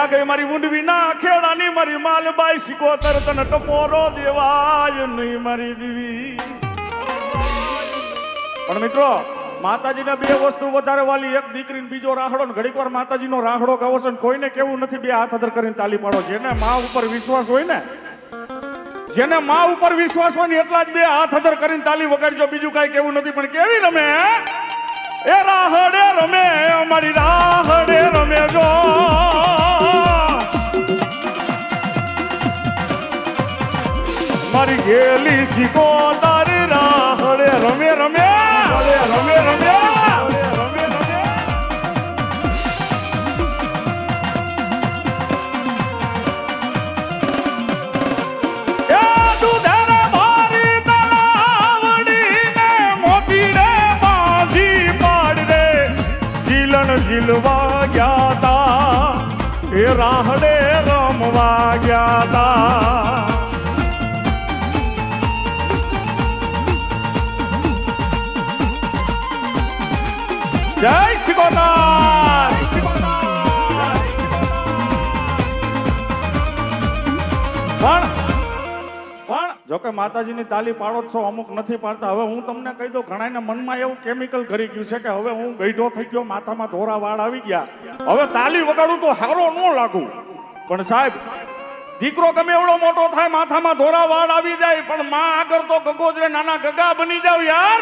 આ ગઈ મારી ઊંડવી ના ખેડાની મારી માલબાઈ સિકોતર તને ટપોરો દેવાય નહીં મારી દીવી. પણ મિત્રો માતાજીને બે વસ્તુ વધારે વાલી, એક દીકરી ને બીજો રાહડો. ઘડીક વાર માતાજીનો રાહડો ગાવો છે, કોઈને કેવું નથી બે હાથ અધર કરીને તાલી પાડો. જેને મા ઉપર વિશ્વાસ હોય ને, જેને મા ઉપર વિશ્વાસ હોય ને એટલા જ બે હાથ અધર કરીને તાલી વગાડજો. બીજું કઈ કેવું નથી. પણ કેવી રમે એ રાહડે રમે અમારી રાહડે રમે જો મારી ગેલી સિકોતર રાહડે રમે રમે રમે રમે જીલવા ગયા તા એ રાહડે રમવા ગયા તા. જય સિકોતર. પણ જોકે માતાજીની તાલી પાડો છો, અમુક નથી પાડતા. હવે હું તમને કહી દઉં, ઘણાના મનમાં એવું કેમિકલ કરી ગયું છે કે હવે હું ગઈઢો થઈ ગયો, માથામાં ધોરા વાળ આવી ગયા, હવે તાલી વગાડું તો હારો ન લાગુ. પણ સાહેબ, દીકરો ગમે એવડો મોટો થાય, માથામાં ધોરા વાળ આવી જાય, પણ માં આગળ તો ગગોજરે નાના ગગા બની જાવ યાર.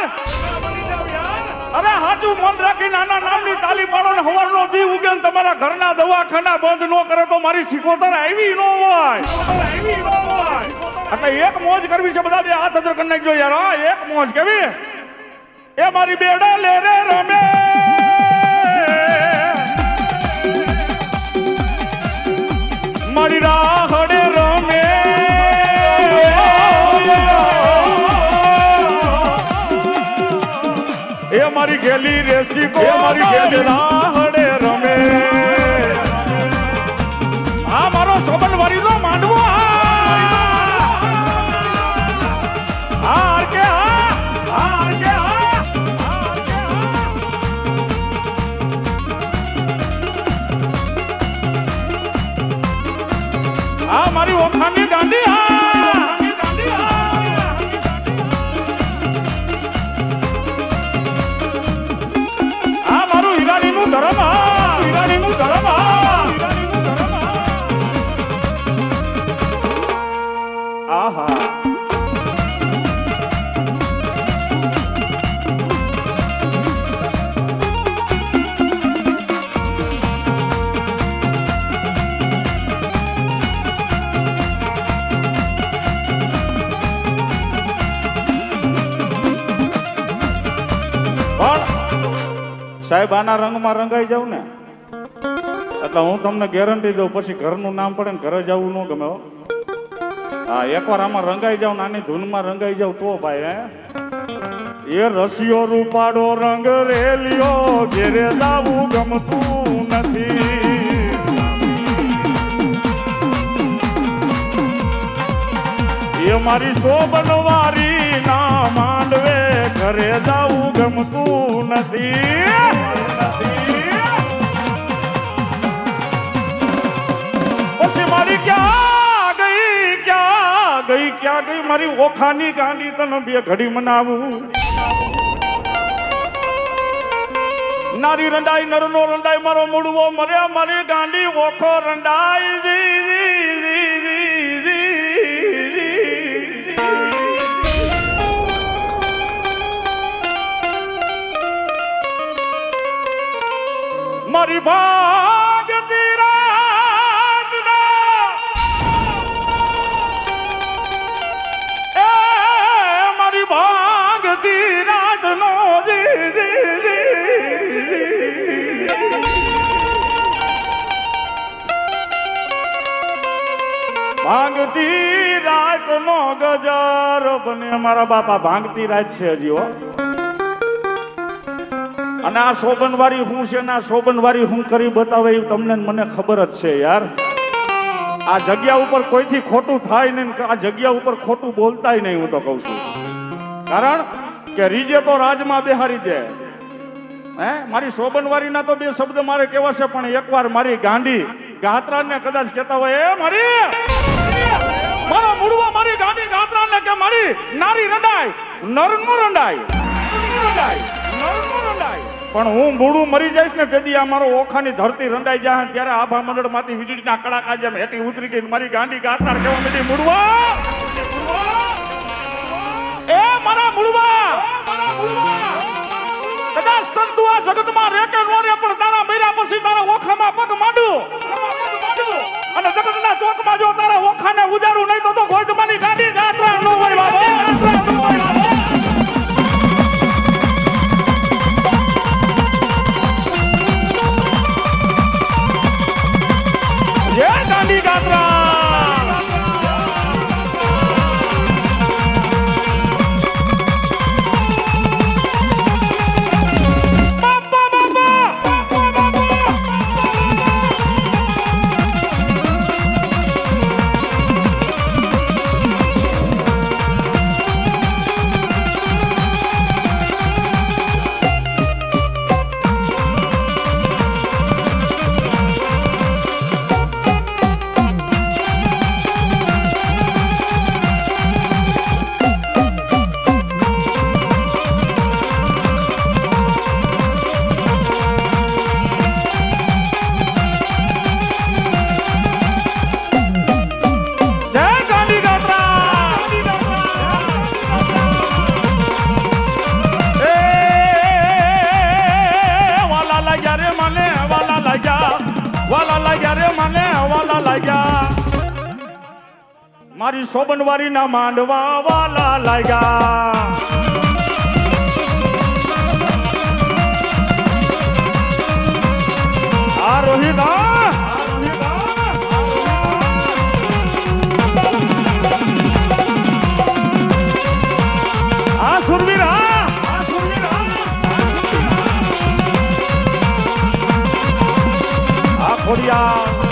અરે હાચું મન રાખી નાના નામની તાલી પાડો ને હવારનો દી ઉગે ને તમારા ઘરના દવાખાના બંધ ન કરે તો મારી સિકોતર આવી ન હોય. એટલે એક મોજ કરવી છે, બધા બે હાથ અધર કરી નાખજો યાર. હા, એક મોજ કેવી એ મારી બેડા લે રે રમે મારી રાહડે રમે એ મારી ગેલી રેસી કો મારી ગેલી રાહડે રમે. આ મારો સોબન વારી નો માંડવો. આ મારી ઓખાની ગાંડી. આ મારું હીરાણીનું ધરમ. હીરાણીનું ધરમ. આહા સાહેબ, આના રંગમાં રંગાઈ જાવ ને એટલે હું તમને ગેરંટી દઉં, પછી ઘરનું નામ પડે ને ઘરે જવું ન ગમે. હા, એકવાર આમાં રંગાઈ જાવ, નાની ધૂનમાં રંગાઈ જાવ તો ભાઈ. એ રસિયો રૂપાડો રંગ રેલિયો ઘેરે જાવું ગમતું નથી. એ મારી શોભનવારી ના માંડવે ઘરે જાવું ગમતું નથી. પછી મારી ક્યાં ગઈ મારી ઓખાની ગાંડી તને બે ઘડી મનાવું. નારી રંડાઈ નરનો રંડાઈ મારો મૂળવો મર્યા મારી ગાંડી ઓખો રંડાઈ. મારી ભાગતી રાતના એ મારી ભાગતી રાતનો ભાંગતી રાતનો ગજર બને. મારા બાપા ભાંગતી રાત છે હજી હો. અને આ શોભનવારી હું છે ને આ શોભનવારી હું કરી બતાવે એ તમને મને ખબર જ છે યાર. આ જગ્યા ઉપર કોઈથી ખોટું થાય નહીં, આ જગ્યા ઉપર ખોટું બોલતાય નહીં. હું તો કહું છું, કારણ કે રીજે તો રાજમાં બેહારી દે. મારી શોભનવારીના તો બે શબ્દ મારે કેવા છે, પણ એકવાર મારી ગાંડી ગાત્રાને કદાચ કહેતા હોય એ મારા મુડવા મારી ગાંડી ગાત્રાને કે મારી નારી રંડાય નરનો રંડાય પણ હું મૂળું મરી જઈશ ને તેથી આ મારો ઓખાની ધરતી રંડાઈ જાય ત્યારે આભા મંડળ માંથી વીજળીના કડાકા જેમ હેઠી ઉતરી ગઈ મારી ગાંડી ગાત્રા કેવા મીઠી મુડવા એ મારા મુડવા કદાચ સંતુ આ જગતમાં રે કે નો રે પણ તારા મર્યા પછી તારા ઓખામાં પગ માંડું અને જગતના ચોકમાં જો તારા ઓખાને ઉજારું નહીં તો કોઈ તમારી ગાંડી ગાત્રા ન હોય બાબા જય ગાંધી ગાત્રા મારી શોભનવારી ના માંડવા વાલા લાગ્યા આ રોહિતા આ સુરવીર આ ખોડિયા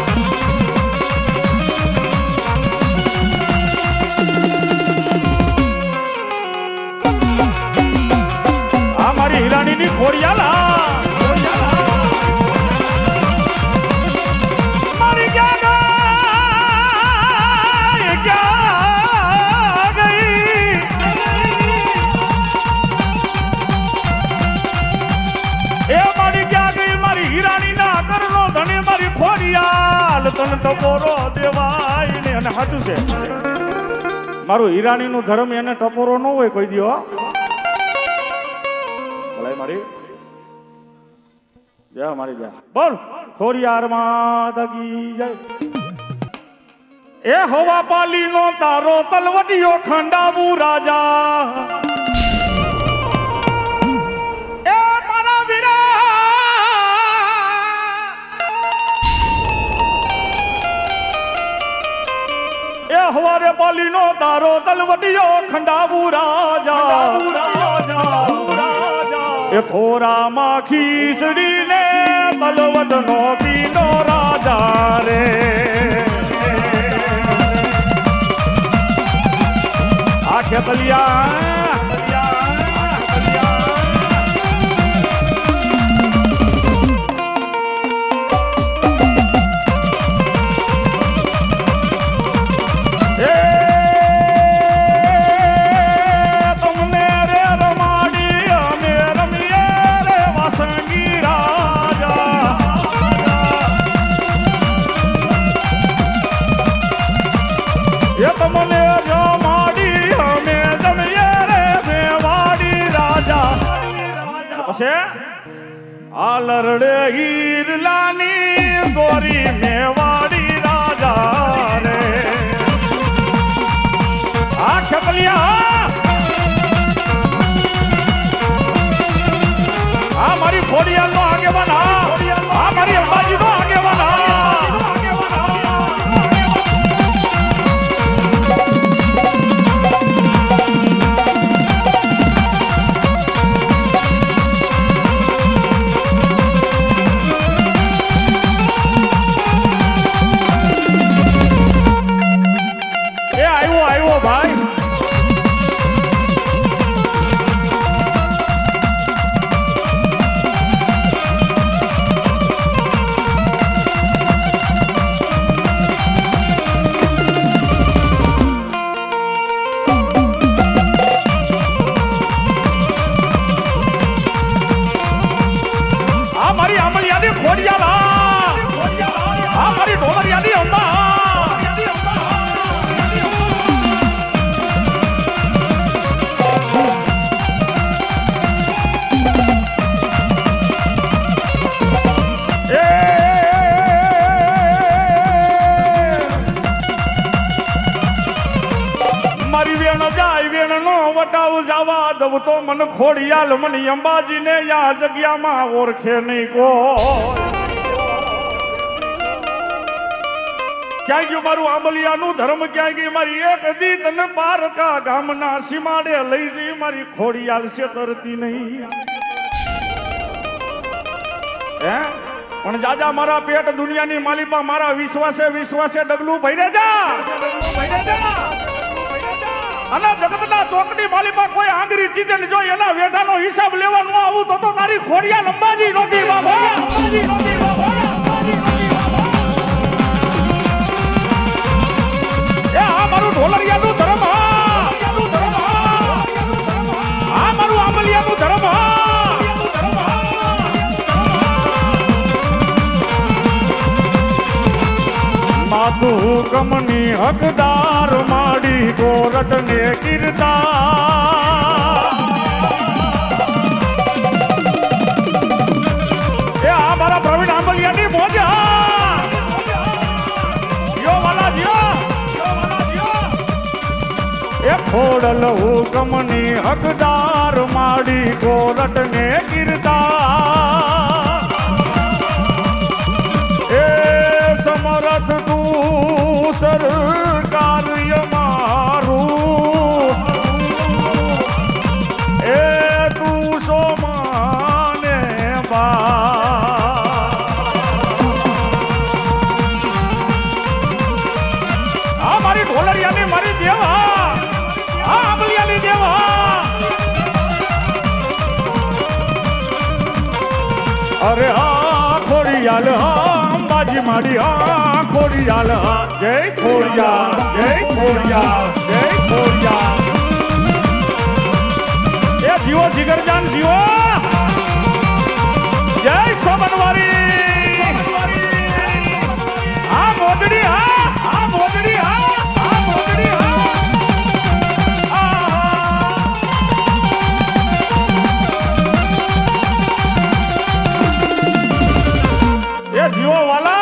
હીરાણીની ખોડિયાલા મારી ક્યાં ગઈ એ મારી ક્યાં ગઈ મારી હીરાણીના કરનો ધણી મારી ખોડિયાલ તન ટપોરો દેવાય ને અને સાચું છે મારું હીરાણીનું ધર્મ એને ટપોરો ન હોય કોઈ દિયો મારી જા મારી જા બોલ ખોડિયાર માદગી જય એ હવા પાલી નો તારો તલવટીયો ખંડાવું રાજા એ મારા વીરા એ હવારે પાલી નો તારો તલવટીયો ખંડાવું રાજા એ ખોરામાં ખીસડીને તલવટનો પીનો રાજા રે આ ખેતલિયા આલરડે હીરલાની ગોરી મેવાડી રાજા રે આ ખેતલિયા આ મારી ખોડિયાલ નો આગેવાન આ મારી અંબાજી નો આગેવાન મારી વેણ જાય વેણ નો વટાવ જવા દવ તો મન ખોડિયાલ મની અંબાજીને યા જગ્યામાં ઓળખે નહીં કોઈ ક્યાં ગયું મારું આંબલિયાનું ધર્મ ક્યાં ગઈ મારી એક દી તને પારકા ગામના સીમાડે લઈ જઈ મારી ખોડિયાલ છે તરતી નહીં હે પણ જાજા મારા પેટ દુનિયાની માલિપા મારા વિશ્વાસે ડગલું ભૈરે જા અને જગતના ચોકની માલિપા કોઈ આંગરી ચીજે જો એના વેઠાનો હિસાબ લેવા ન આવું તો તારી ખોડિયાલ અંબાજી નોતી બાબા મારું ઢોલરિયાનું ધર્મ હા મારું આંબલિયાનું ધર્મ માતું હુકમની હકદાર માડી કોરટ ને કીર્તા એ આ મારા પ્રવીણ આંબલિયાની મોજા યો વાલા જીઓ એ ખોડલ હુકમની હકદાર માડી કોરટ ને કીર્તા એ સમરથ તું સરકાર્ય મારું એ તું સોમાને બા આ મારી ઢોલરિયાની મારી દેવા અરે હા ખોડિયાલ હા અંબાજી માડી હા ખોડિયાલ હા જય ખોડિયાલ જય ખોડિયાલ જય ખોડિયાલ એ જીવો જીગરજાન જીવો જય સોમનવારી આ મોજડી હા મોજડી હા મોજડી હા જીવો વાલા